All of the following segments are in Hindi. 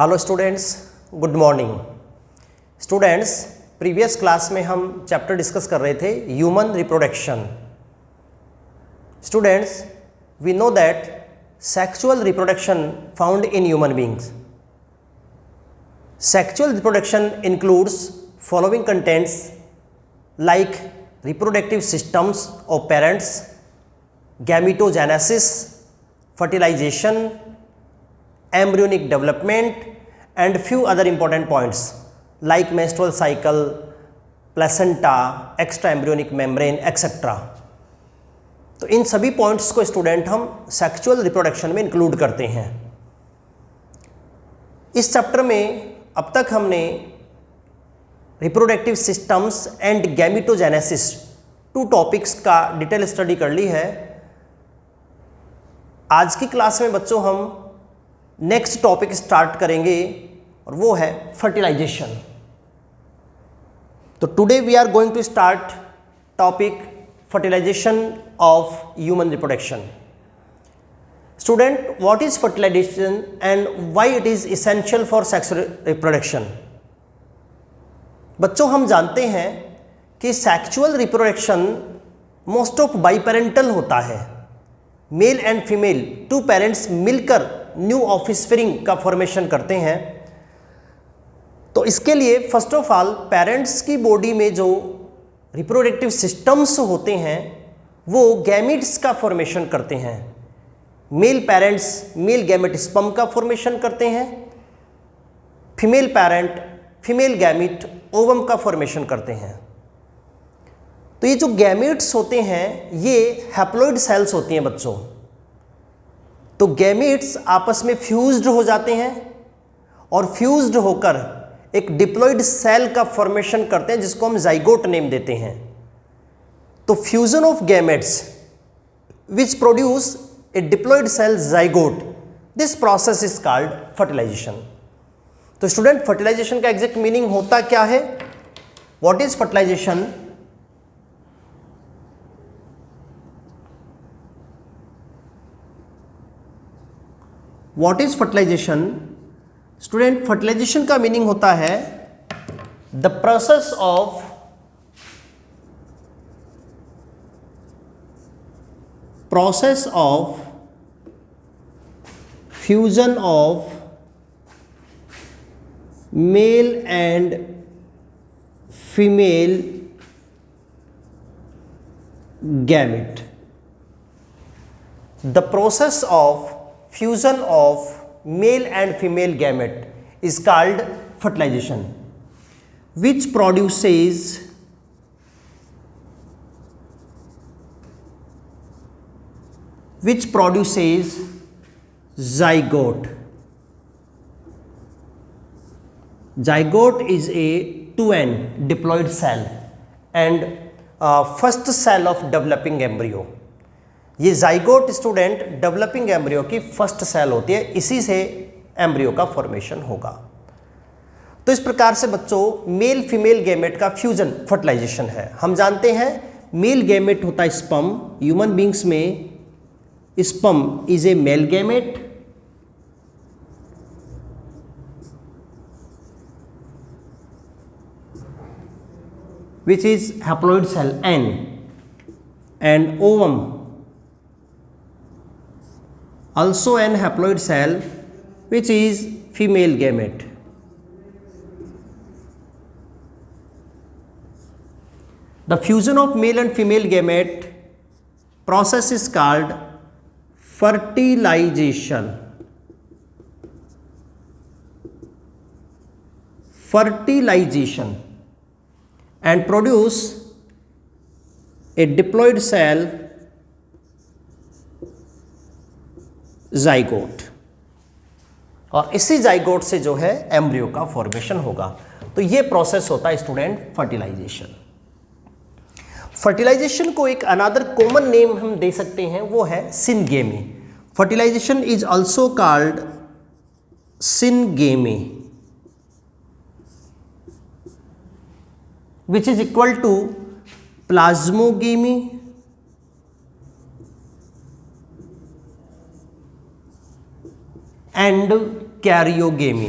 Hello students, good morning. Students, previous class में हम चैप्टर डिस्कस कर रहे थे human reproduction. Students, we know that sexual reproduction found in human beings. Sexual reproduction includes following contents like reproductive systems of parents, gametogenesis, fertilization, embryonic development and few other important points like menstrual cycle, placenta, extra embryonic membrane etc. तो इन सभी पॉइंट्स को स्टूडेंट हम सेक्सुअल रिप्रोडक्शन में इंक्लूड करते हैं। इस चैप्टर में अब तक हमने reproductive systems and gametogenesis to topics का डिटेल स्टडी कर ली है। आज की क्लास में बच्चों हम नेक्स्ट टॉपिक स्टार्ट करेंगे और वो है फर्टिलाइजेशन। तो today we are going to start topic fertilization of human reproduction. Student, what is fertilization and why it is essential for sexual reproduction? बच्चों, हम जानते हैं कि sexual reproduction most of biparental होता है। Male and female two parents मिलकर न्यू ऑफस्प्रिंग का फॉर्मेशन करते हैं। तो इसके लिए फर्स्ट ऑफ ऑल पेरेंट्स की बॉडी में जो रिप्रोडक्टिव सिस्टम्स होते हैं वो गैमेट्स का फॉर्मेशन करते हैं। Male parents male gamete sperm का फॉर्मेशन करते हैं, female parent female gamete ovum का फॉर्मेशन करते हैं। तो ये जो गैमेट्स होते हैं ये हैप्लॉइड सेल्स होती हैं बच्चों। तो गैमेट्स आपस में फ्यूज्ड हो जाते हैं और फ्यूज्ड होकर एक डिप्लॉइड सेल का फॉर्मेशन करते हैं जिसको हम जाइगोट नेम देते हैं। तो fusion of gametes which produce a diploid cell zygote, this process is called fertilization. तो स्टूडेंट, फर्टिलाइजेशन का एग्जैक्ट मीनिंग होता क्या है? What is fertilization? What is fertilization? Student, fertilization का मीनिंग होता है the process of fusion of male and female gamete. The process of fusion of male and female gamete is called fertilization, which produces zygote. Zygote is a 2n diploid cell and first cell of developing embryo. ये जाइगोट स्टूडेंट डेवलपिंग एम्ब्रियो की फर्स्ट सेल होती है, इसी से एम्ब्रियो का फॉर्मेशन होगा। तो इस प्रकार से बच्चों मेल फीमेल गैमेट का फ्यूजन फर्टिलाइजेशन है। हम जानते हैं मेल गैमेट होता है स्पर्म। ह्यूमन बींग्स में sperm is a male gamete which is haploid cell N, and ovum also an haploid cell which is female gamete. The fusion of male and female gamete process is called fertilization. And produce a diploid cell zygote, और इसी जाइगोट से जो है एम्ब्रियो का फॉर्मेशन होगा। तो ये प्रोसेस होता है स्टूडेंट फर्टिलाइजेशन। फर्टिलाइजेशन को एक अनदर कॉमन नेम हम दे सकते हैं, वो है syngamy. Fertilization is also called syngamy, which is equal to plasmogamy and karyogamy.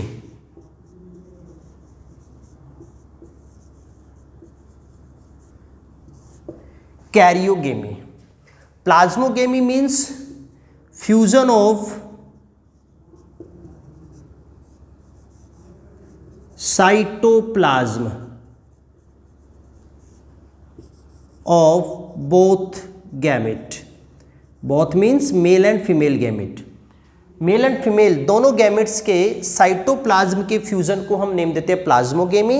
Karyogamy. Plasmogamy means fusion of cytoplasm of both gamete. both means male and female gamete. Male and female दोनों गैमेट्स के साइटोप्लाज्म के फ्यूजन को हम नेम देते हैं प्लाज्मोगेमी,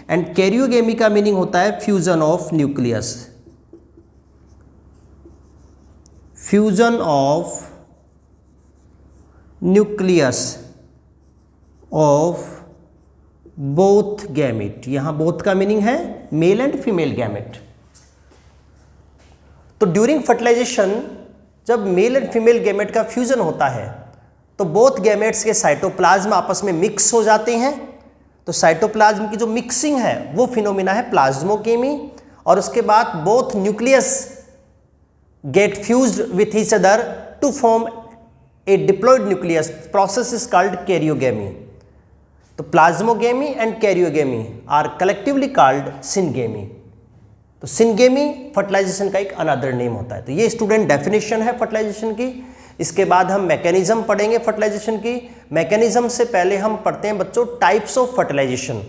एंड कैरियोगेमी का मीनिंग होता है fusion of nucleus. Fusion of nucleus of both gamete. यहां बोथ का मीनिंग है मेल एंड फीमेल गैमेट। तो ड्यूरिंग फर्टिलाइजेशन जब मेल एंड फीमेल गैमेट का फ्यूजन होता है तो बोथ गैमेट्स के साइटोप्लाज्म आपस में मिक्स हो जाते हैं। तो साइटोप्लाज्म की जो मिक्सिंग है वो फिनोमिना है प्लाज्मोगेमी, और उसके बाद both nucleus get fused with each other to form a diploid nucleus. Process is called karyogamy. तो plasmogamy and karyogamy are collectively called syngamy. तो सिनगेमी फर्टिलाइजेशन का एक अनदर नेम होता है। तो ये स्टूडेंट डेफिनेशन है फर्टिलाइजेशन की। इसके बाद हम मैकेनिज्म पढ़ेंगे फर्टिलाइजेशन की। मैकेनिज्म से पहले हम पढ़ते हैं बच्चों types of fertilization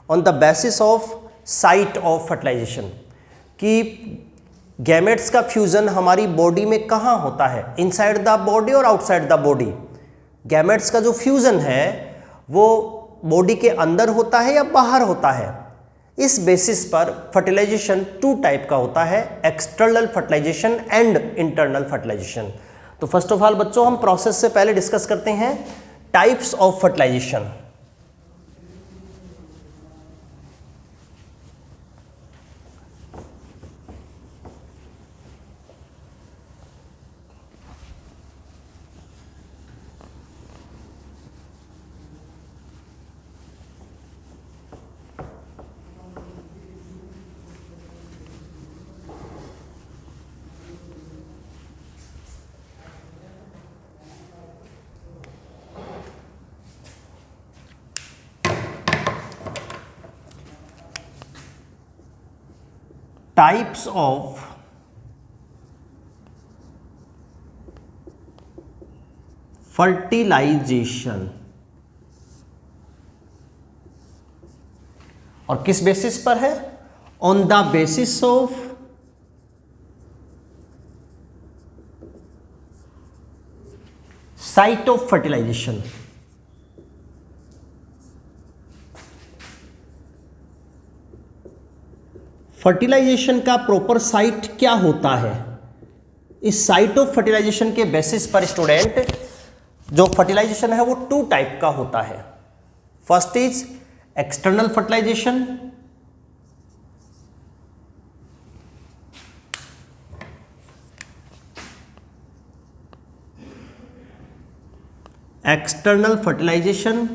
on the basis of site of fertilization, कि गैमेट्स का फ्यूजन हमारी बॉडी में कहाँ होता है, इनसाइड द बॉडी और आउटसाइड द बॉडी। गैमेट्स का जो फ्यूजन है वो बॉडी के अंदर होता है या बाहर होता है। इस बेसिस पर फर्टिलाइजेशन टू टाइप का होता है, external fertilization and internal fertilization. तो फर्स्ट ऑफ ऑल बच्चों हम प्रोसेस से पहले डिस्कस करते हैं types of fertilization. Types of fertilization, और किस बेसिस पर है, on the basis of site of fertilization. Fertilization का प्रॉपर साइट क्या होता है, इस साइट ऑफ फर्टिलाइजेशन के बेसिस पर स्टूडेंट जो फर्टिलाइजेशन है वो टू टाइप का होता है। First is external fertilization, external fertilization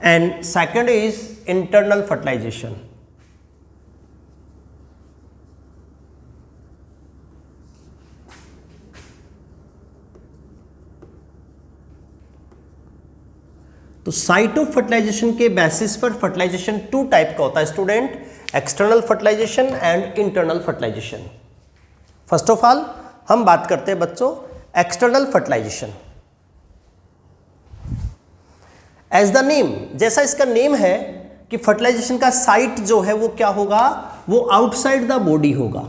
and second is internal fertilization. तो साइट ऑफ फर्टिलाइजेशन के बेसिस पर फर्टिलाइजेशन टू टाइप का होता है student, external fertilization and internal fertilization. First of all हम बात करते हैं बच्चों external fertilization. As the name, जैसा इसका नेम है कि फर्टिलाइजेशन का साइट जो है वो क्या होगा, वो आउटसाइड द बॉडी होगा।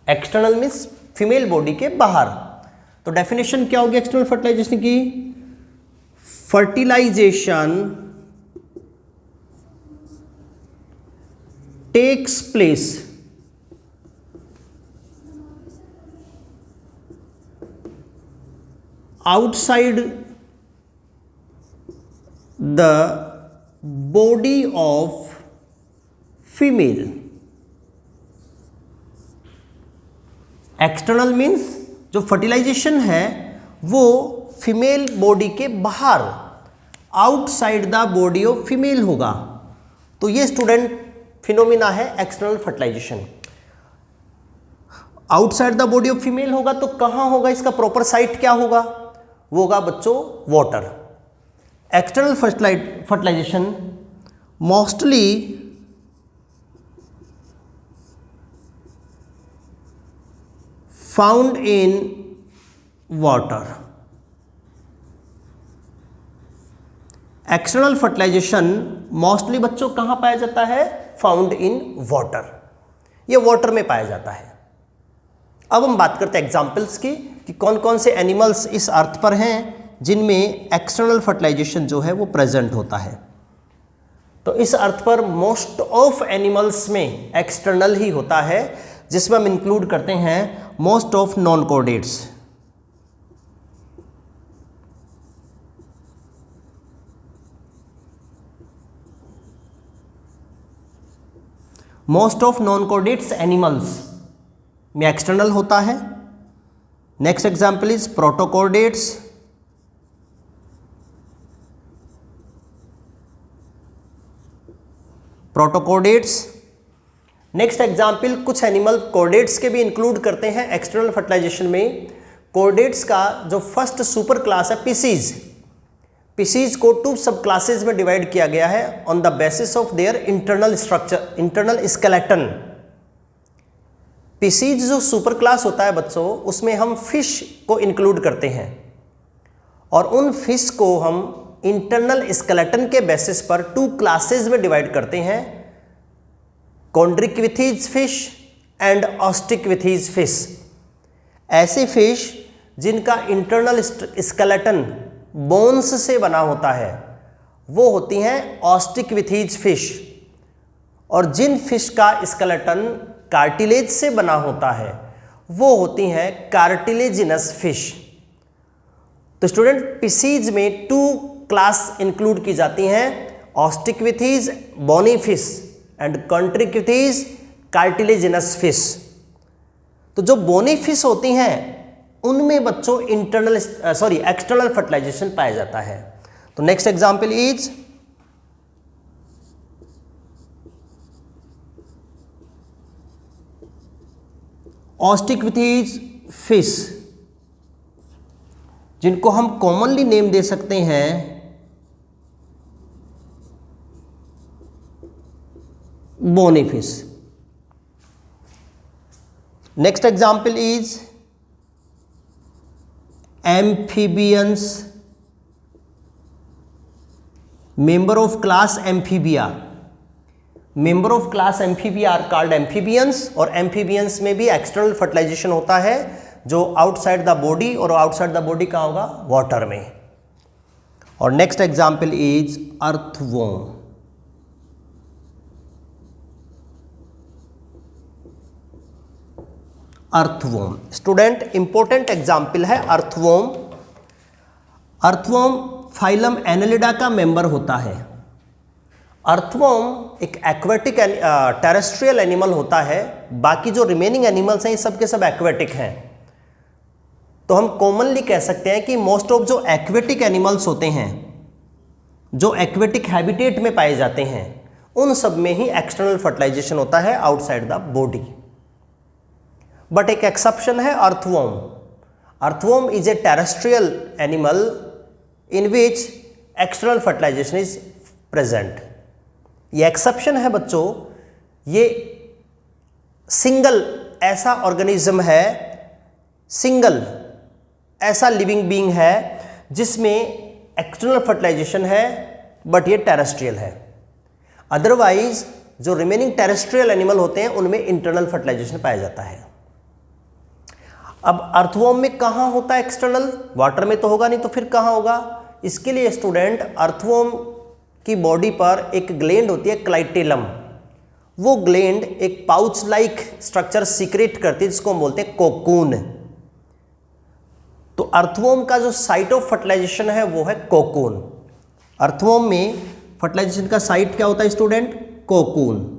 एक्सटर्नल मीन्स फीमेल बॉडी के बाहर। तो डेफिनेशन क्या होगी एक्सटर्नल फर्टिलाइजेशन की, fertilization takes place outside the body of female। External means जो फर्टिलाइजेशन है वो फीमेल बॉडी के बाहर, outside the body of female होगा। तो ये स्टूडेंट फिनोमिना है external fertilization. Outside the body of female होगा तो कहाँ होगा, इसका प्रॉपर साइट क्या होगा, वो होगा बच्चों water. External fertilization mostly found in water. External fertilization mostly बच्चों कहाँ पाया जाता है, फाउंड इन वाटर, ये वाटर में पाया जाता है। अब हम बात करते हैं एग्जाम्पल्स की कि कौन कौन से एनिमल्स इस अर्थ पर हैं जिनमें एक्सटर्नल फर्टिलाइजेशन जो है वो प्रेजेंट होता है। तो इस अर्थ पर मोस्ट ऑफ एनिमल्स में एक्सटर्नल ही होता है, जिसमें हम इंक्लूड करते हैं most of non chordates. Most of non chordates animals में एक्सटर्नल होता है। Next example is protochordates, protochordates. Next example, कुछ एनिमल कॉर्डेट्स के भी इंक्लूड करते हैं एक्सटर्नल फर्टिलाइजेशन में। कॉर्डेट्स का जो फर्स्ट सुपर क्लास है पिसीज, पिसीज को 2 सब क्लासेज में डिवाइड किया गया है on the basis of their internal structure, internal skeleton. Pisces जो सुपर क्लास होता है बच्चों, उसमें हम फिश को इंक्लूड करते हैं और उन फिश को हम इंटरनल स्केलेटन के बेसिस पर 2 क्लासेज में डिवाइड करते हैं, कॉन्ड्रिक्विथीज फिश एंड ऑस्टिक्विथीज फिश। ऐसे फिश जिनका इंटरनल स्केलेटन बोन्स से बना होता है वो होती हैं ऑस्टिक्विथीज फिश, और जिन फिश का स्केलेटन कार्टिलेज से बना होता है वो होती हैं कार्टिलेजिनस फिश। तो स्टूडेंट, पिसीज में 2 क्लास इंक्लूड की जाती हैं, Osteichthyes bony fish and Chondrichthyes cartilaginous fish. तो जो बोनी फिश होती हैं उनमें बच्चों एक्सटर्नल फर्टिलाइजेशन पाया जाता है। तो next example is osteichthyes fish, जिनको हम कॉमनली नेम दे सकते हैं bony fish. Next example is amphibians, member of class amphibia, member of class amphibia are called amphibians। और amphibians में भी एक्सटर्नल फर्टिलाइजेशन होता है जो आउटसाइड द बॉडी, और आउटसाइड द बॉडी कहाँ होगा, वाटर में। और next example is earthworm. Earthworm student important example है अर्थवॉर्म। अर्थवॉर्म फाइलम एनालिडा का मेंबर होता है। अर्थवॉर्म एक एक्वेटिक टेरेस्ट्रियल एनिमल होता है, बाकी जो रिमेनिंग एनिमल्स हैं ये सब के सब एक्वेटिक हैं। तो हम कॉमनली कह सकते हैं कि मोस्ट ऑफ जो एक्वेटिक एनिमल्स होते हैं, जो एक्वेटिक हैबिटेट में पाए जाते हैं, उन सब में ही एक्सटर्नल फर्टिलाइजेशन होता है आउटसाइड द बॉडी। बट एक एक्सेप्शन है earthworm. Earthworm is a terrestrial animal in which external fertilization is present. ये एक्सेप्शन है बच्चों, ये सिंगल ऐसा ऑर्गेनिज्म है, सिंगल ऐसा लिविंग बीइंग है जिसमें एक्सटर्नल फर्टिलाइजेशन है बट ये टेरेस्ट्रियल है। अदरवाइज जो रिमेनिंग टेरेस्ट्रियल एनिमल होते हैं उनमें इंटरनल फर्टिलाइजेशन पाया जाता है। अब अर्थवॉर्म में कहाँ होता है एक्सटर्नल, वाटर में तो होगा नहीं, तो फिर कहाँ होगा। इसके लिए स्टूडेंट अर्थवॉर्म की बॉडी पर एक ग्लैंड होती है क्लाइटेलम। वो ग्लैंड एक पाउच लाइक स्ट्रक्चर सीक्रेट करती है जिसको हम बोलते हैं कोकून। तो अर्थवॉर्म का जो साइट ऑफ फर्टिलाइजेशन है वो है कोकून। अर्थवॉर्म में फर्टिलाइजेशन का साइट क्या होता है स्टूडेंट, कोकून।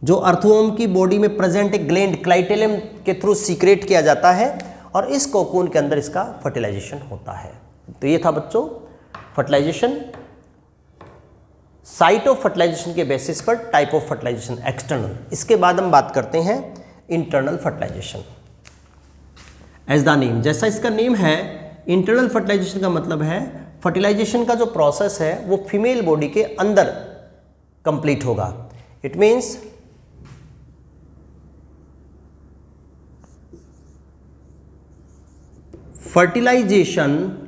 जो अर्थवॉर्म की बॉडी में प्रेजेंट एक ग्लैंड क्लाइटेलम के थ्रू सीक्रेट किया जाता है और इस कोकून के अंदर इसका फर्टिलाइजेशन होता है। तो ये था बच्चों फर्टिलाइजेशन। साइट ऑफ फर्टिलाइजेशन के बेसिस पर टाइप ऑफ फर्टिलाइजेशन एक्सटर्नल। इसके बाद हम बात करते हैं internal fertilization. As the name, जैसा इसका नेम है, इंटरनल फर्टिलाइजेशन का मतलब है फर्टिलाइजेशन का जो प्रोसेस है वो फीमेल बॉडी के अंदर कंप्लीट होगा। It means fertilization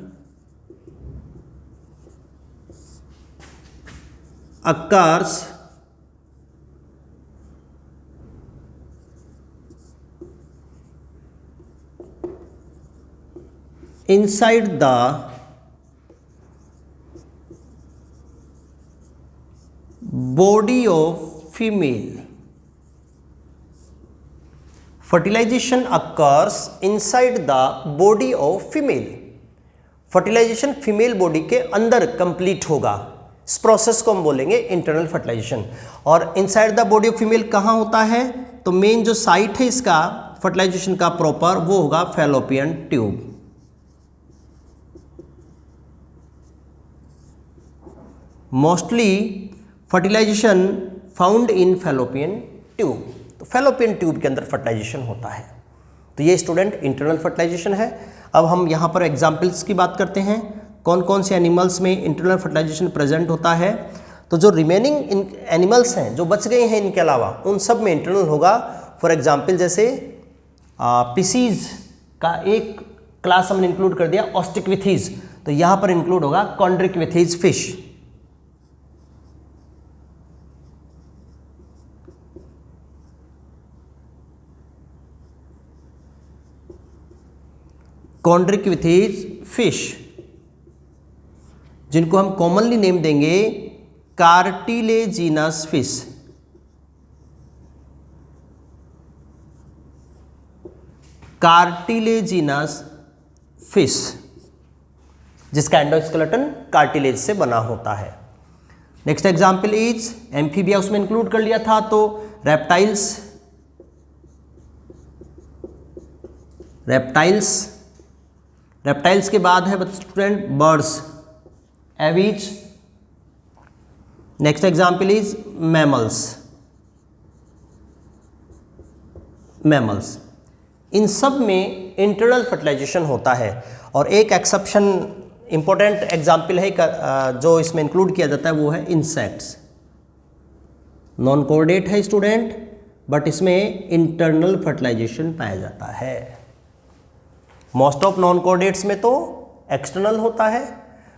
occurs inside the body of female. Fertilization occurs inside the body of female. Fertilization female body के अंदर कंप्लीट होगा। इस प्रोसेस को हम बोलेंगे इंटरनल फर्टिलाइजेशन। और inside the body of female कहाँ होता है? तो मेन जो साइट है इसका फर्टिलाइजेशन का प्रॉपर वो होगा fallopian tube. Mostly fertilization found in fallopian tube. तो फैलोपियन ट्यूब के अंदर फर्टिलाइजेशन होता है। तो ये स्टूडेंट इंटरनल फर्टिलाइजेशन है। अब हम यहाँ पर एग्जाम्पल्स की बात करते हैं, कौन कौन से एनिमल्स में इंटरनल फर्टिलाइजेशन प्रेजेंट होता है। तो जो रिमेनिंग एनिमल्स हैं जो बच गए हैं इनके अलावा, उन सब में इंटरनल होगा। फॉर एग्जांपल जैसे पिसीज का एक क्लास हमने इंक्लूड कर दिया ऑस्टिकविथीज, तो यहाँ पर इंक्लूड होगा कॉन्ड्रिकविथीज फिश। कॉन्ड्रिकविथीज फिश, जिनको हम कॉमनली नेम देंगे कार्टिलेजिनस फिश। कार्टिलेजिनस फिश, जिसका एंडोस्केलेटन कार्टिलेज से बना होता है। नेक्स्ट एग्जाम्पल इज एम्फीबिया, उसमें इंक्लूड कर लिया था। तो रेप्टाइल्स, रेप्टाइल्स के बाद है student birds, Aves. Next example is mammals. इन सब में इंटरनल फर्टिलाइजेशन होता है। और एक एक्सेप्शन इंपॉर्टेंट एग्जाम्पल है जो इसमें इंक्लूड किया जाता है, वो है इंसेक्ट्स। नॉन कोऑर्डिनेट है स्टूडेंट, बट इसमें इंटरनल फर्टिलाइजेशन पाया जाता है। मोस्ट ऑफ नॉन कोऑर्डिनेट्स में तो एक्सटर्नल होता है,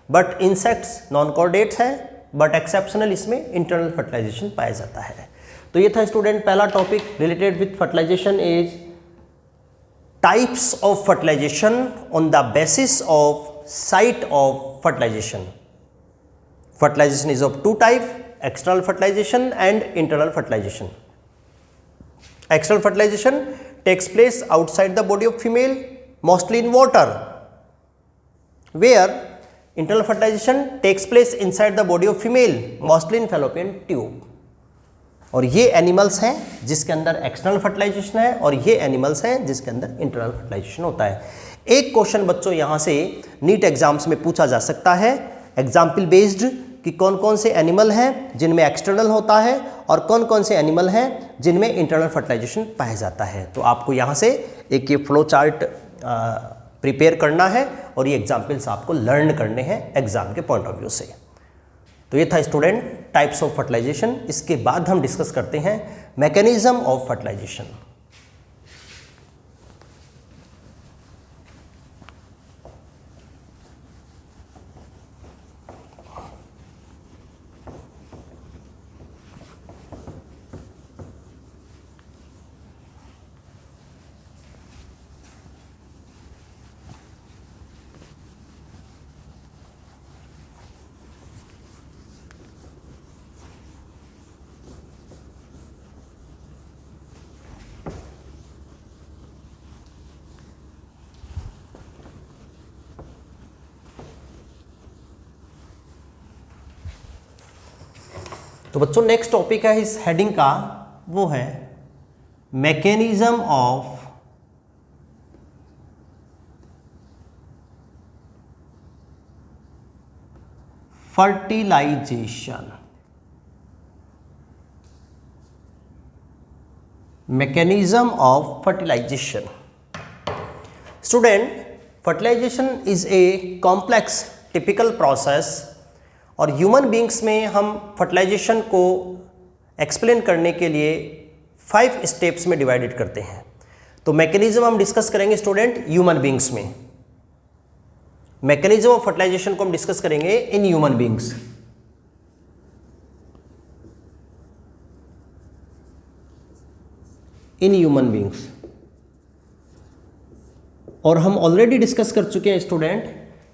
बट इंसेक्ट्स नॉन कोऑर्डिनेट है, बट एक्सेप्शनल इसमें इंटरनल फर्टिलाइजेशन पाया जाता है। तो ये था स्टूडेंट पहला topic related with fertilization is types of fertilization on the basis of site of fertilization. Fertilization is of two type, external fertilization and internal fertilization. External fertilization takes place outside the body of female, mostly in water, where internal fertilization takes place inside the body of female, mostly in fallopian tube. और ये एनिमल्स हैं जिसके अंदर एक्सटर्नल फर्टिलाइजेशन है और ये एनिमल्स हैं जिसके अंदर इंटरनल फर्टिलाइजेशन होता है। एक क्वेश्चन बच्चों यहाँ से नीट एग्जाम्स में पूछा जा सकता है एग्जाम्पल बेस्ड, कि कौन कौन से एनिमल हैं जिनमें एक्सटर्नल होता है और कौन कौन से एनिमल हैं जिनमें इंटरनल फर्टिलाइजेशन पाया जाता है। तो आपको यहाँ से एक ये फ्लो चार्ट प्रिपेयर करना है और ये एग्जाम्पल्स आपको लर्न करने हैं एग्जाम के पॉइंट ऑफ व्यू से। तो ये था स्टूडेंट टाइप्स ऑफ फर्टिलाइजेशन। इसके बाद हम डिस्कस करते हैं मैकेनिज्म ऑफ फर्टिलाइजेशन। तो बच्चों नेक्स्ट टॉपिक है इस हेडिंग का, वो है mechanism of fertilization. mechanism of fertilization. Student, fertilization is a complex typical process और ह्यूमन बींग्स में हम फर्टिलाइजेशन को एक्सप्लेन करने के लिए 5 स्टेप्स में डिवाइडेड करते हैं। तो मैकेनिज्म हम डिस्कस करेंगे स्टूडेंट ह्यूमन बींग्स में। मैकेनिज्म ऑफ फर्टिलाइजेशन को हम डिस्कस करेंगे इन ह्यूमन बींग्स। इन ह्यूमन बींग्स और हम ऑलरेडी डिस्कस कर चुके हैं स्टूडेंट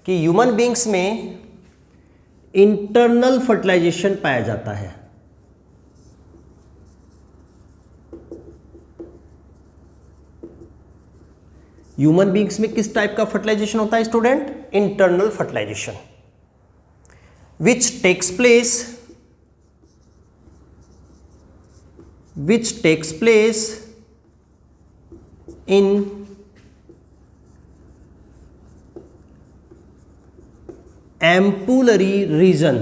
कि ह्यूमन बींग्स में इंटरनल फर्टिलाइजेशन पाया जाता है। ह्यूमन बींग्स में किस टाइप का फर्टिलाइजेशन होता है student? Internal fertilization which takes place in ampullary region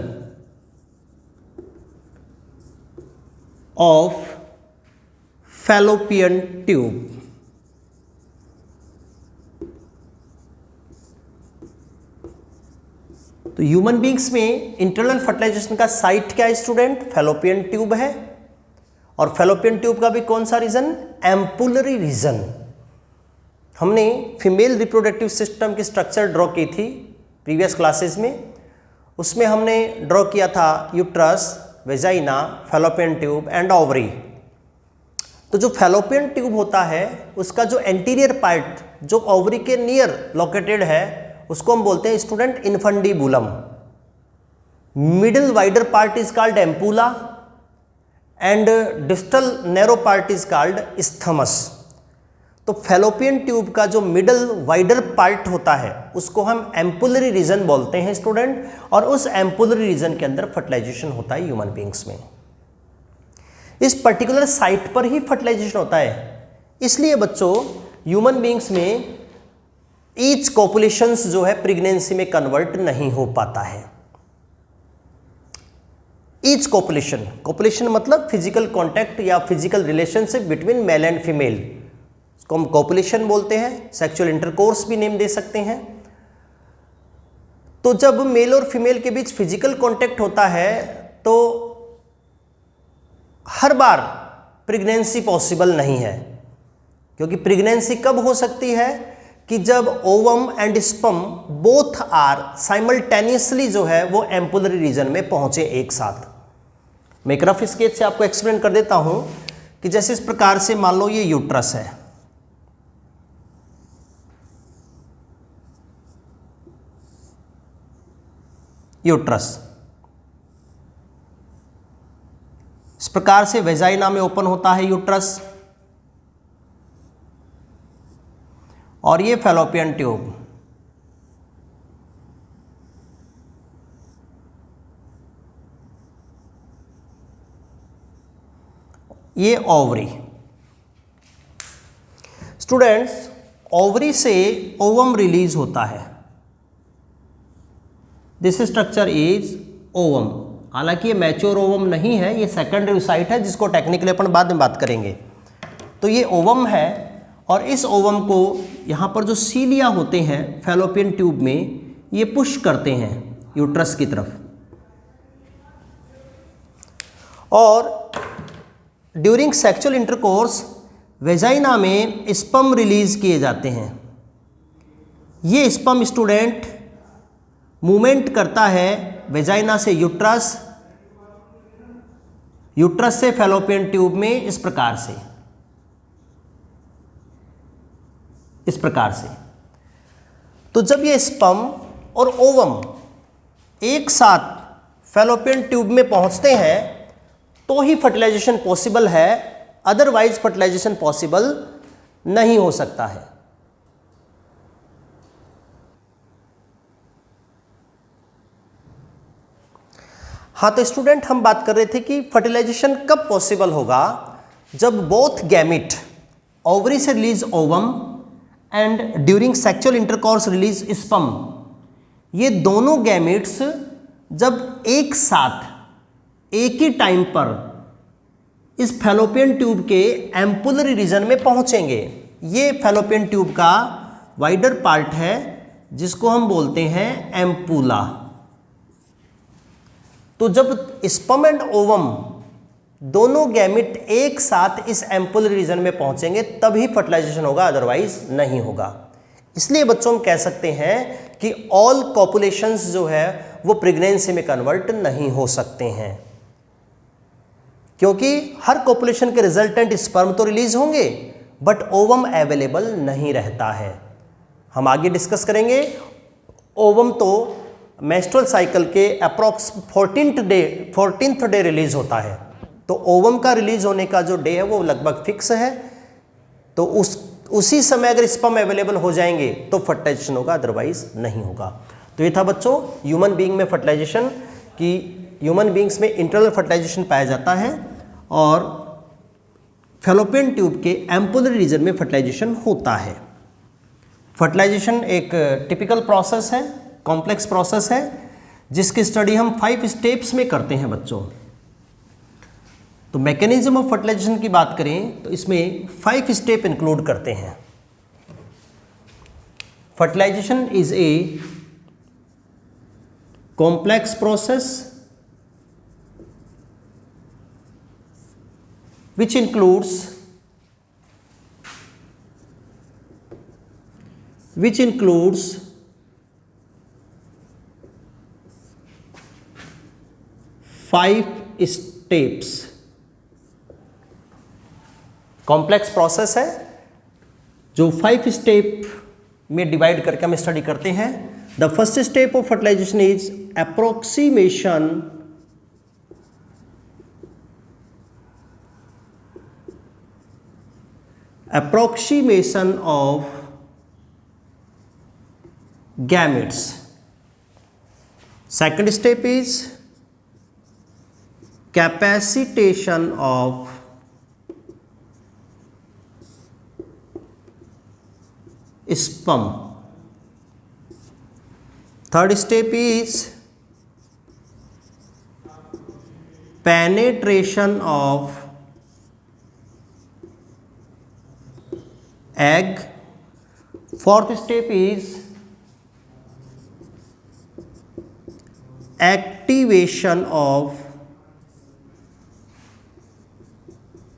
of fallopian tube. तो ह्यूमन बींग्स में इंटरनल फर्टिलाइजेशन का साइट क्या है स्टूडेंट? फैलोपियन ट्यूब है। और फैलोपियन ट्यूब का भी कौन सा रीजन? Ampullary region. हमने फीमेल रिप्रोडक्टिव सिस्टम की स्ट्रक्चर ड्रॉ की थी प्रीवियस क्लासेस में। उसमें हमने ड्रॉ किया था uterus, vagina, fallopian tube and ovary. तो जो फैलोपियन ट्यूब होता है उसका जो एंटीरियर पार्ट जो ओवरी के नियर लोकेटेड है उसको हम बोलते हैं student infundibulum. Middle wider part is called ampulla and distal narrow part is called isthmus. तो फैलोपियन ट्यूब का जो मिडल वाइडर पार्ट होता है उसको हम एम्पुलरी रीजन बोलते हैं स्टूडेंट, और उस एम्पुलरी रीजन के अंदर फर्टिलाइजेशन होता है ह्यूमन बींग्स में। इस पर्टिकुलर साइट पर ही फर्टिलाइजेशन होता है। इसलिए बच्चों ह्यूमन बींग्स में ईच कॉपुलेशंस जो है प्रेगनेंसी में कन्वर्ट नहीं हो पाता है। ईच कॉपुलेशन मतलब फिजिकल कॉन्टैक्ट या physical relationship between mail and female को हम कॉपुलेशन बोलते हैं। सेक्सुअल इंटरकोर्स भी नेम दे सकते हैं। तो जब मेल और फीमेल के बीच फिजिकल कांटेक्ट होता है तो हर बार प्रेगनेंसी पॉसिबल नहीं है, क्योंकि प्रेगनेंसी कब हो सकती है कि जब ovum and sperm both are simultaneously जो है वो एम्पुलरी रीजन में पहुंचे एक साथ। मैं एक रफ स्केच से आपको एक्सप्लेन कर देता हूं कि जैसे इस प्रकार से मान लो ये यूट्रस है, यूट्रस इस प्रकार से वेजाइना में ओपन होता है यूट्रस, और ये फैलोपियन ट्यूब। ये ओवरी। स्टूडेंट्स, ओवरी से ओवम रिलीज होता है। This structure is ovum. हालांकि ये मैच्योर ओवम नहीं है, ये सेकेंडरी साइट है जिसको टेक्निकली अपन बाद में बात करेंगे। तो ये ओवम है और इस ओवम को यहाँ पर जो सीलिया होते हैं फैलोपियन ट्यूब में, ये पुश करते हैं यूट्रस की तरफ, और ड्यूरिंग सेक्सुअल इंटरकोर्स वेजाइना में स्पर्म रिलीज किए जाते हैं। ये स्पर्म स्टूडेंट मूवमेंट करता है वेजाइना से यूट्रस, यूट्रस से फैलोपियन ट्यूब में इस प्रकार से, इस प्रकार से। तो जब ये स्पर्म और ओवम एक साथ फैलोपियन ट्यूब में पहुंचते हैं तो ही फर्टिलाइजेशन पॉसिबल है, अदरवाइज फर्टिलाइजेशन पॉसिबल नहीं हो सकता है। हाँ, तो स्टूडेंट हम बात कर रहे थे कि फर्टिलाइजेशन कब पॉसिबल होगा? जब बोथ गैमिट, ओवरी से release ovum and during sexual intercourse release sperm, ये दोनों गैमिट्स जब एक साथ एक ही टाइम पर इस फैलोपियन ट्यूब के एम्पुलरी रीजन में पहुंचेंगे। ये फैलोपियन ट्यूब का वाइडर पार्ट है जिसको हम बोलते हैं एम्पूला। तो जब स्पर्म एंड ओवम दोनों गैमेट एक साथ इस एम्पुलरी रीजन में पहुंचेंगे तभी फर्टिलाइजेशन होगा, अदरवाइज नहीं होगा। इसलिए बच्चों हम कह सकते हैं कि ऑल कॉपुलेशंस जो है वो प्रेगनेंसी में कन्वर्ट नहीं हो सकते हैं, क्योंकि हर कॉपुलेशन के रिजल्टेंट स्पर्म तो रिलीज होंगे बट ओवम अवेलेबल नहीं रहता है। हम आगे डिस्कस करेंगे। ओवम तो मेंस्ट्रुअल साइकिल के अप्रॉक्स 14th डे रिलीज होता है, तो ओवम का रिलीज होने का जो डे है वो लगभग फिक्स है। तो उसी समय अगर स्पर्म अवेलेबल हो जाएंगे तो फर्टिलाइजेशन होगा, अदरवाइज नहीं होगा। तो ये था बच्चों ह्यूमन बीइंग में फर्टिलाइजेशन, कि ह्यूमन बीइंग्स में इंटरनल फर्टिलाइजेशन पाया जाता है और फैलोपियन ट्यूब के एम्पुलरी रीजन में फर्टिलाइजेशन होता है। फर्टिलाइजेशन एक टिपिकल प्रोसेस है, कॉम्प्लेक्स प्रोसेस है, जिसकी स्टडी हम 5 स्टेप्स में करते हैं बच्चों। तो मैकेनिज्म ऑफ फर्टिलाइजेशन की बात करें तो इसमें 5 स्टेप इंक्लूड करते हैं। Fertilization is a complex process which includes 5 steps। Complex process है जो 5 स्टेप में डिवाइड करके हम स्टडी करते हैं। The first step of fertilization is approximation of gametes। Second step is capacitation of sperm। Third step is penetration of egg। Fourth step is activation of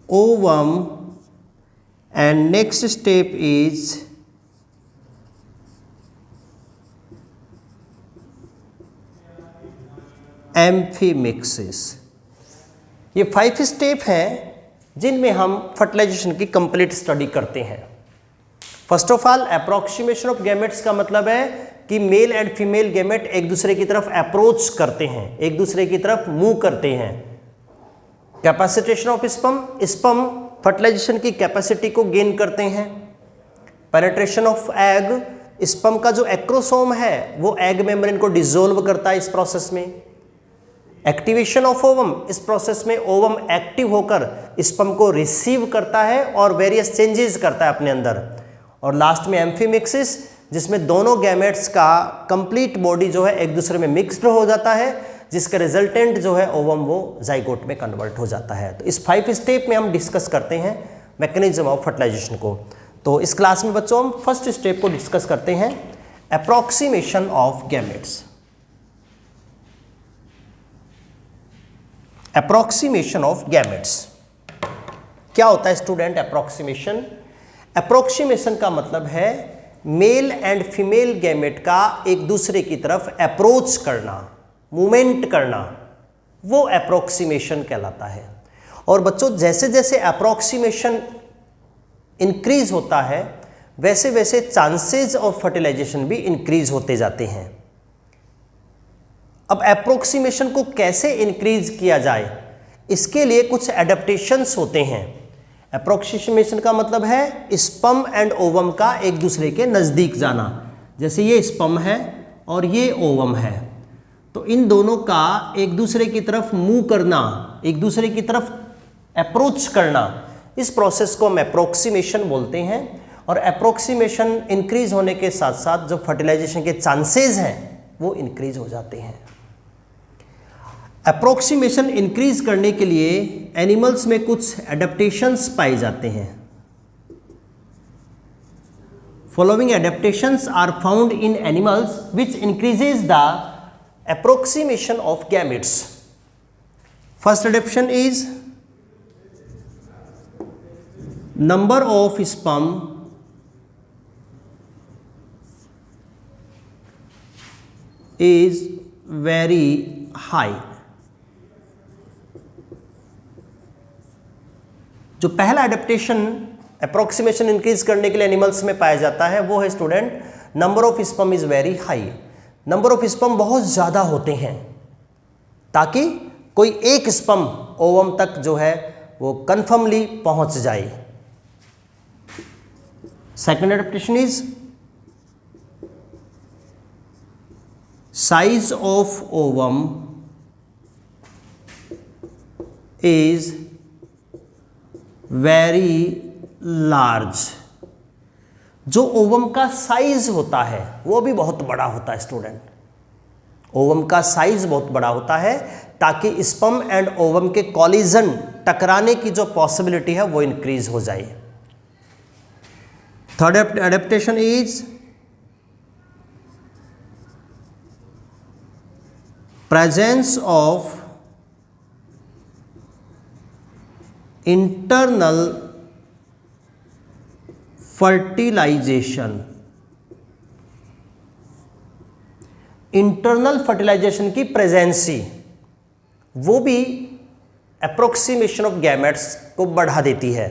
ovum, and next step is amphimixis. ये 5 स्टेप हैं जिनमें हम फर्टिलाइजेशन की कंप्लीट स्टडी करते हैं। First of all approximation of gametes का मतलब है कि मेल एंड फीमेल गैमेट एक दूसरे की तरफ अप्रोच करते हैं, एक दूसरे की तरफ मूव करते हैं। कैपेसिटेशन ऑफ स्पर्म फर्टिलाइजेशन की कैपेसिटी को गेन करते हैं। पेनिट्रेशन ऑफ एग, स्पर्म का जो एक्रोसोम है वो एग मेम्ब्रेन को डिसोल्व करता है इस प्रोसेस में। एक्टिवेशन ऑफ ओवम, इस प्रोसेस में ओवम एक्टिव होकर स्पर्म को रिसीव करता है और वेरियस चेंजेस करता है अपने अंदर। और लास्ट में एम्फीमिक्सिस, जिसमें दोनों गैमेट्स का कंप्लीट बॉडी जो है एक दूसरे में मिक्स्ड हो जाता है, जिसका रिजल्टेंट जो है ओवम वो जाइगोट में कन्वर्ट हो जाता है। तो इस 5 स्टेप में हम डिस्कस करते हैं मैकेनिज्म ऑफ फर्टिलाइजेशन को। तो इस क्लास में बच्चों हम फर्स्ट स्टेप को डिस्कस करते हैं, approximation of gametes. Approximation of gametes क्या होता है स्टूडेंट? अप्रोक्सीमेशन का मतलब है मेल एंड फीमेल गैमेट का एक दूसरे की तरफ अप्रोच करना, मूवमेंट करना, वो अप्रोक्सीमेशन कहलाता है। और बच्चों जैसे जैसे अप्रोक्सीमेशन इंक्रीज होता है वैसे वैसे चांसेस ऑफ फर्टिलाइजेशन भी इंक्रीज होते जाते हैं। अब अप्रोक्सीमेशन को कैसे इंक्रीज किया जाए, इसके लिए कुछ एडेप्टेशंस होते हैं। अप्रोक्सीमेशन का मतलब है स्पर्म एंड ओवम का एक दूसरे के नज़दीक जाना। जैसे ये स्पर्म है और ये ओवम है, तो इन दोनों का एक दूसरे की तरफ मूव करना, एक दूसरे की तरफ अप्रोच करना, इस प्रोसेस को हम अप्रोक्सीमेशन बोलते हैं। और अप्रोक्सीमेशन इंक्रीज होने के साथ साथ जो फर्टिलाइजेशन के चांसेस हैं वो इंक्रीज हो जाते हैं। अप्रोक्सीमेशन इंक्रीज करने के लिए एनिमल्स में कुछ एडेप्टेशंस पाए जाते हैं। Following adaptations are found in animals which increases the approximation of gametes. First adaptation is number of sperm is very high। जो पहला एडेप्टेशन अप्रोक्सीमेशन इंक्रीज करने के लिए एनिमल्स में पाया जाता है वो है student, number of sperm is very high. Number of sperm बहुत ज़्यादा होते हैं ताकि कोई एक स्पर्म ओवम तक जो है वो कन्फर्मली पहुंच जाए। Second adaptation is size of ovum is very large. जो ओवम का साइज होता है वो भी बहुत बड़ा होता है स्टूडेंट। ओवम का साइज बहुत बड़ा होता है ताकि स्पर्म एंड ओवम के कॉलिजन टकराने की जो पॉसिबिलिटी है वो इंक्रीज हो जाए। Third adaptation is presence of internal fertilization. Internal fertilization की प्रेजेंसी वो भी अप्रोक्सीमेशन ऑफ गैमेट्स को बढ़ा देती है,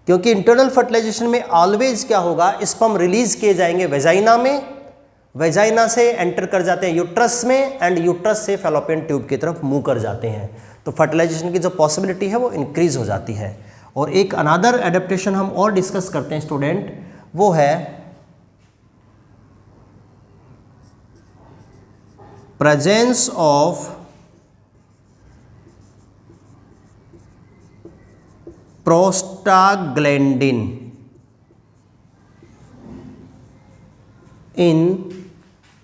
क्योंकि इंटरनल फर्टिलाइजेशन में ऑलवेज क्या होगा, स्पर्म रिलीज किए जाएंगे वेजाइना में, वेजाइना से एंटर कर जाते हैं यूट्रस में एंड यूट्रस से फैलोपियन ट्यूब की तरफ मूव कर जाते हैं। तो फर्टिलाइजेशन की जो पॉसिबिलिटी है वो इंक्रीज हो जाती है। और एक अनदर एडेप्टेशन हम और डिस्कस करते हैं स्टूडेंट, वो है presence of prostaglandin in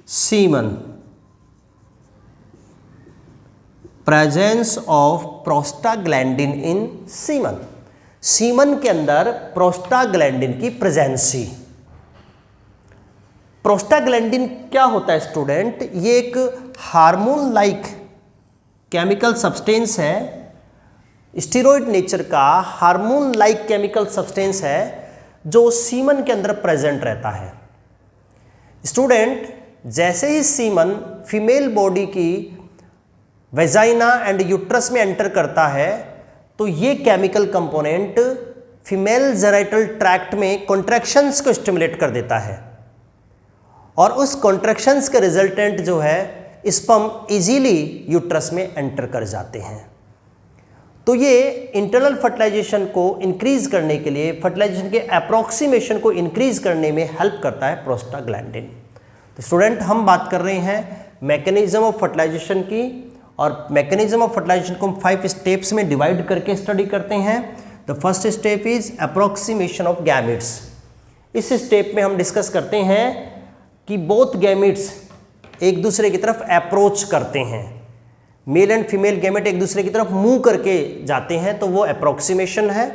semen. Presence of prostaglandin in semen. Semen के अंदर प्रोस्टाग्लैंडिन की प्रेजेंसी। प्रोस्टाग्लैंडिन क्या होता है स्टूडेंट? ये एक हार्मोन लाइक केमिकल सब्सटेंस है, स्टेरॉइड नेचर का हार्मोन लाइक केमिकल सब्सटेंस है जो सीमन के अंदर प्रेजेंट रहता है। स्टूडेंट, जैसे ही सीमन फीमेल बॉडी की वेजाइना एंड यूट्रस में एंटर करता है तो ये chemical component female genital tract में कॉन्ट्रैक्शंस को स्टिमुलेट कर देता है और उस कॉन्ट्रैक्शंस के रिजल्टेंट जो है स्पर्म इजीली यूट्रस में एंटर कर जाते हैं। तो ये इंटरनल फर्टिलाइजेशन को इंक्रीज करने के लिए, फर्टिलाइजेशन के अप्रोक्सीमेशन को इंक्रीज करने में हेल्प करता है प्रोस्टाग्लैंडिन। तो स्टूडेंट, हम बात कर रहे हैं मैकेनिज्म ऑफ फर्टिलाइजेशन की, और मैकेनिज्म ऑफ फर्टिलाइजेशन को हम 5 स्टेप्स में डिवाइड करके स्टडी करते हैं। The first step is approximation of gametes. इस स्टेप में हम डिस्कस करते हैं कि बोथ गैमेट्स एक दूसरे की तरफ अप्रोच करते हैं, मेल एंड फीमेल गैमेट एक दूसरे की तरफ मूव करके जाते हैं, तो वो अप्रोक्सीमेशन है।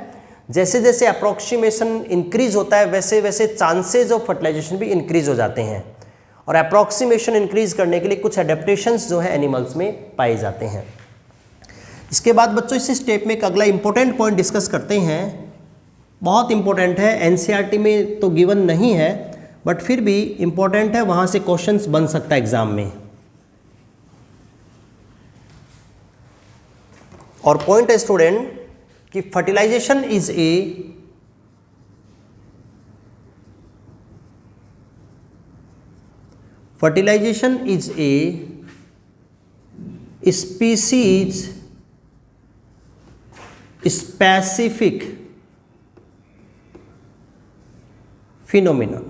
जैसे जैसे अप्रोक्सीमेशन इंक्रीज होता है वैसे वैसे चांसेज ऑफ फर्टिलाइजेशन भी इंक्रीज हो जाते हैं, और अप्रोक्सीमेशन इंक्रीज करने के लिए कुछ एडेप्टेशंस जो है एनिमल्स में पाए जाते हैं। इसके बाद बच्चों इस स्टेप में एक अगला इंपॉर्टेंट पॉइंट डिस्कस करते हैं, बहुत इंपॉर्टेंट है, एनसीईआरटी में तो गिवन नहीं है बट फिर भी इंपॉर्टेंट है, वहाँ से क्वेश्चंस बन सकता है एग्जाम में। और पॉइंट है स्टूडेंट कि fertilization is a species specific phenomenon।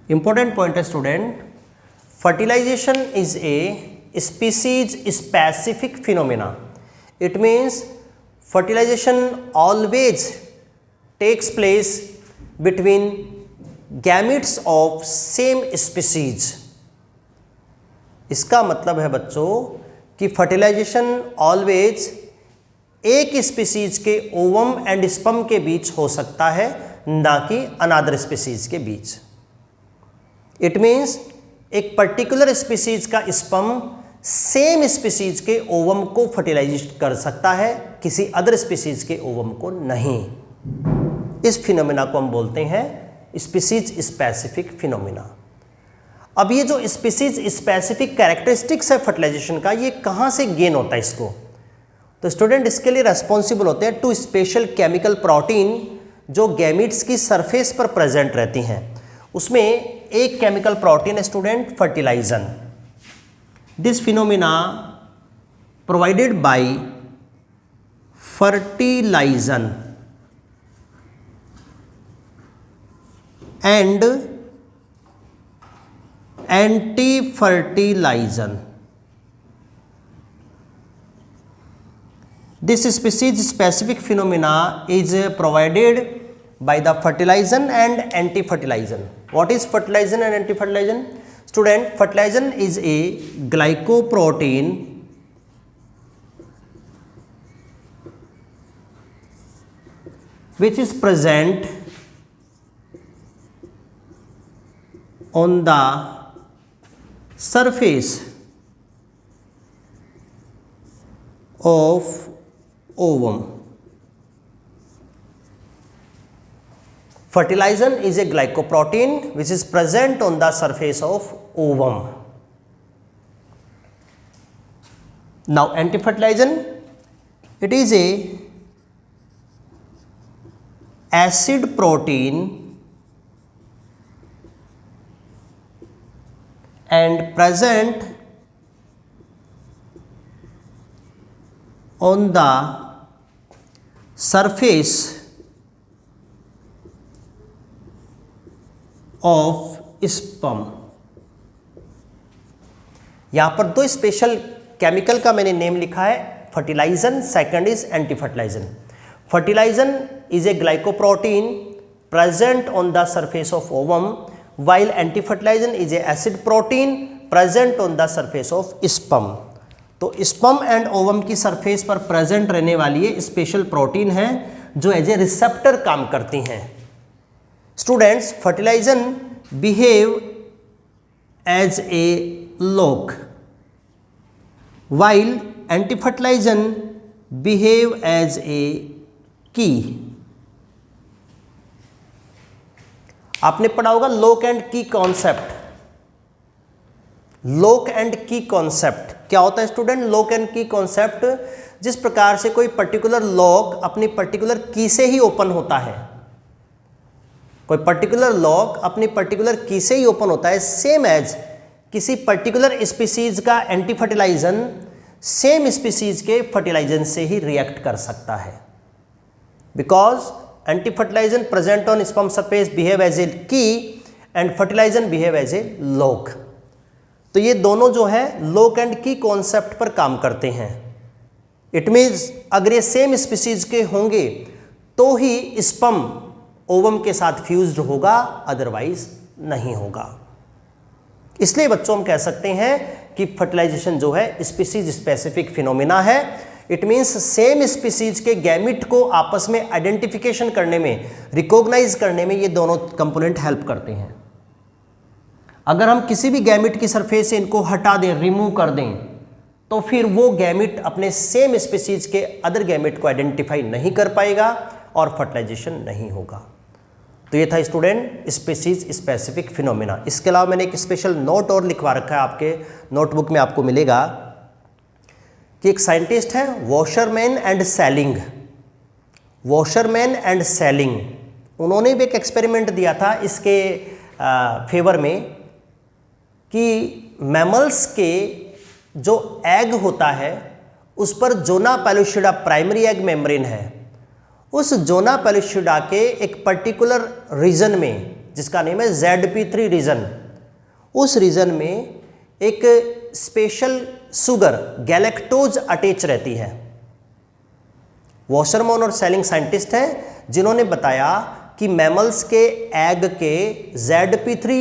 Important point है student, fertilization is a species specific phenomena। It means fertilization always takes place between gametes of same species. इसका मतलब है बच्चों कि फर्टिलाइजेशन ऑलवेज एक स्पीसीज के ओवम एंड स्पर्म के बीच हो सकता है, ना कि अनदर स्पीसीज के बीच। इट मीन्स एक पर्टिकुलर स्पीसीज का स्पर्म सेम स्पीसीज के ओवम को फर्टिलाइज कर सकता है, किसी अदर स्पीसीज के ओवम को नहीं। इस फिनोमिना को हम बोलते हैं स्पीसीज स्पेसिफिक फिनोमिना। अब ये जो स्पीसीज स्पेसिफिक कैरेक्टरिस्टिक्स है फर्टिलाइजेशन का, ये कहाँ से गेन होता है इसको? तो स्टूडेंट इसके लिए रेस्पॉन्सिबल होते हैं 2 स्पेशल केमिकल प्रोटीन जो गैमीट्स की सरफेस पर प्रेजेंट रहती हैं। उसमें एक केमिकल प्रोटीन है student fertilizin. This phenomena provided by fertilizin and anti-fertilization. This species specific phenomena is provided by the fertilization and anti-fertilization. What is fertilization and anti-fertilization? Student, fertilization is a glycoprotein which is present on the surface of ovum. Fertilization is a glycoprotein which is present on the surface of ovum. Now anti-fertilization, it is a acid protein and present on the surface of sperm. यहाँ पर 2 स्पेशल केमिकल का मैंने नेम लिखा है, fertilizin, second is anti fertilizin. Fertilizin is a glycoprotein present on the surface of ovum, while anti-fertilization is a acid protein present on the surface of sperm. तो स्पर्म एंड ओवम की सरफेस पर प्रेजेंट रहने वाली ये स्पेशल प्रोटीन है जो एज ए रिसेप्टर काम करती हैं। Students, fertilizin behave as a lock while anti-fertilization behave as a key. आपने पढ़ा होगा lock and key concept. Lock and key concept क्या होता है student? Lock and key concept, जिस प्रकार से कोई पर्टिकुलर लॉक अपनी पर्टिकुलर की से ही ओपन होता है, कोई पर्टिकुलर लॉक अपनी पर्टिकुलर की से ही ओपन होता है, सेम एज किसी पर्टिकुलर स्पीसीज का एंटी फर्टिलाइजन सेम स्पीसीज के फर्टिलाइजन से ही रिएक्ट कर सकता है, because anti fertilizin present on sperm surface behave as a key and fertilizin behave as a lock. तो ये दोनों जो है लॉक एंड की कॉन्सेप्ट पर काम करते हैं। इट मीन्स अगर ये सेम स्पीसीज के होंगे तो ही स्पर्म ओवम के साथ फ्यूज्ड होगा, अदरवाइज नहीं होगा। इसलिए बच्चों हम कह सकते हैं कि फर्टिलाइजेशन जो है स्पीसीज स्पेसिफिक फिनोमिना है। इट मीन्स सेम स्पीसीज के गैमिट को आपस में आइडेंटिफिकेशन करने में, रिकॉग्नाइज करने में ये दोनों कंपोनेंट हेल्प करते हैं। अगर हम किसी भी गैमिट की सरफेस से इनको हटा दें, रिमूव कर दें, तो फिर वो गैमिट अपने सेम स्पीसीज के अदर गैमिट को आइडेंटिफाई नहीं कर पाएगा और फर्टिलाइजेशन नहीं होगा। तो ये था स्टूडेंट स्पीसीज स्पेसिफिक फिनोमिना। इसके अलावा मैंने एक स्पेशल नोट और लिखवा रखा है, आपके नोटबुक में आपको मिलेगा कि एक साइंटिस्ट है washerman and selling. Washerman and selling, उन्होंने भी एक एक्सपेरिमेंट दिया था इसके फेवर में कि मैमल्स के जो एग होता है उस पर zona pellucida primary egg membrane है, उस जोना पेलुसिडा के एक पर्टिकुलर रीजन में जिसका नेम है ZP3 रीजन, उस रीजन में एक स्पेशल शुगर गैलेक्टोज अटैच रहती है। वॉशरमैन और सेलिंग साइंटिस्ट हैं जिन्होंने बताया कि मैमल्स के एग के ZP3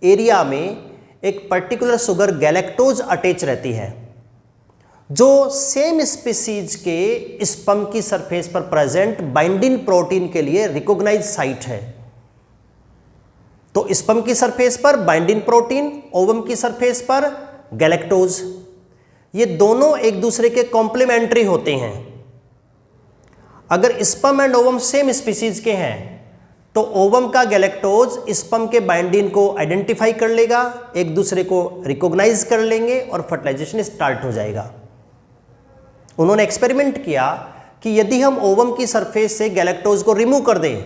एरिया में एक पर्टिकुलर शुगर गैलेक्टोज अटैच रहती है, जो सेम स्पीसीज के स्पर्म की सरफेस पर प्रेजेंट बाइंडिंग प्रोटीन के लिए रिकॉग्नाइज साइट है। तो स्पर्म की सरफेस पर बाइंडिंग प्रोटीन, ओवम की सरफेस पर गैलेक्टोज, ये दोनों एक दूसरे के कॉम्प्लीमेंट्री होते हैं। अगर sperm and ovum same species के हैं तो ओवम का गैलेक्टोज स्पर्म के बाइंडिंग को आइडेंटिफाई कर लेगा, एक दूसरे को रिकॉग्नाइज कर लेंगे और फर्टिलाइजेशन स्टार्ट हो जाएगा। उन्होंने एक्सपेरिमेंट किया कि यदि हम ओवम की सरफेस से गैलेक्टोज को रिमूव कर दें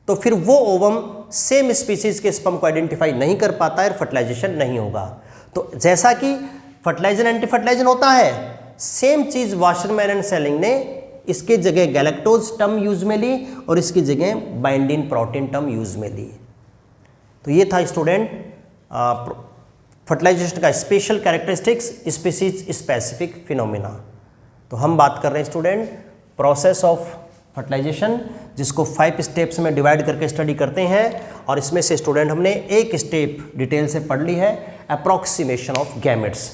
तो फिर वो ओवम सेम स्पीसीज के स्पर्म को आइडेंटिफाई नहीं कर पाता है और फर्टिलाइजेशन नहीं होगा। तो जैसा कि फर्टिलाइजन एंटी फर्टिलाइजन होता है, सेम चीज वाशरमैन एंड सेलिंग ने इसके जगह गैलेक्टोज टर्म यूज में ली और इसकी जगह बाइंडिंग प्रोटीन टर्म यूज में ली। तो ये था स्टूडेंट फर्टिलाइजेशन का special characteristics, species specific phenomena. तो हम बात कर रहे हैं स्टूडेंट प्रोसेस ऑफ फर्टिलाइजेशन, जिसको 5 स्टेप्स में डिवाइड करके स्टडी करते हैं, और इसमें से स्टूडेंट हमने एक स्टेप डिटेल से पढ़ ली है, अप्रॉक्सीमेशन ऑफ गैमेट्स।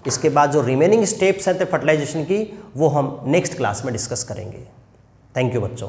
इसके बाद जो रिमेनिंग स्टेप्स हैं फर्टिलाइजेशन की, वो हम नेक्स्ट क्लास में डिस्कस करेंगे। थैंक यू बच्चों।